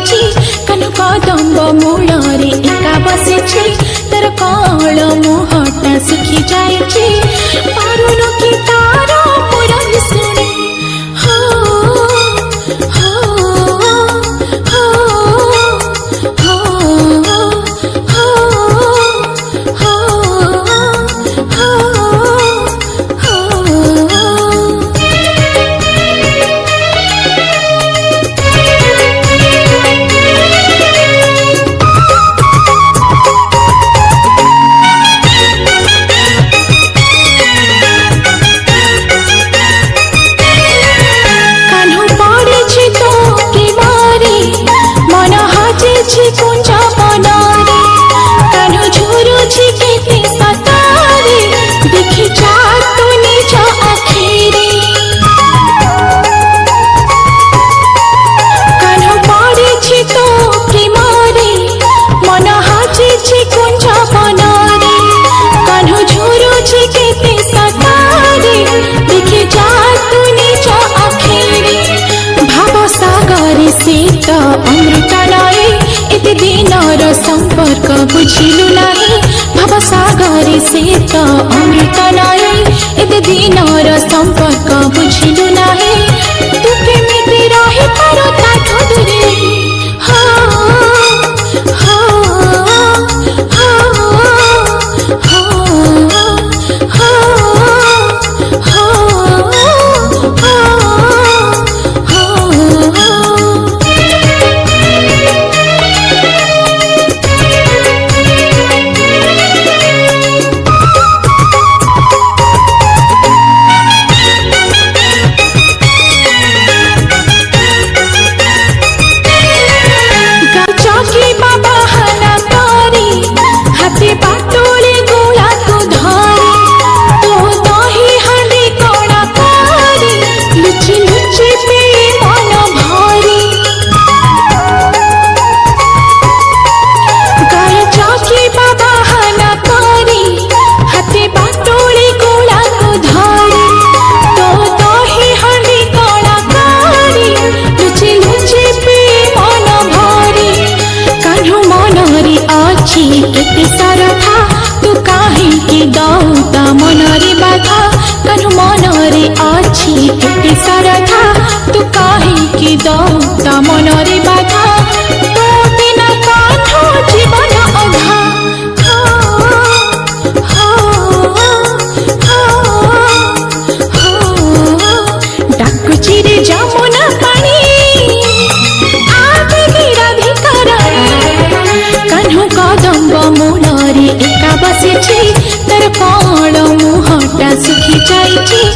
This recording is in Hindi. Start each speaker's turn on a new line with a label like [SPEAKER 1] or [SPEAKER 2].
[SPEAKER 1] जाइछि कान्हु कदम्ब मूलरे एका बसिछि तर कळ मुहटा सुखी जाइछि पारुनु कि तार पुरन सुने हो हो हो हो कुंजा बनारे कान्हु झुरुछि केते सतारे देखि जा तू निज आखिरे कान्हु पड़िछि तो प्रेमरे मन हाजिछि कुंजा बनारे कान्हु झुरुछि केते सतारे देखि जा तू निज आखिरे भाव सागर से तो अमृत नए एते दिनर संपर्क बुझिलु नाही भाव सागर से तो अमृत नए एते दिनर संपर्क बुझिलु नाही तू केमिति रहि पारो ताठो दूरे हो हो हो एते सरथा तू काहे दौता मनरे बाधा कान्हु मनरे अछि एते सरथा तू काहे दौता मनरे बाधा तो बिना कान्हु जीवन अधा डाकुछि रे जमुना पानी आगे राधिका कान्हु कदम्ब मूलरे एका बसिछि तर कळ मुहटा सुखी जाइछि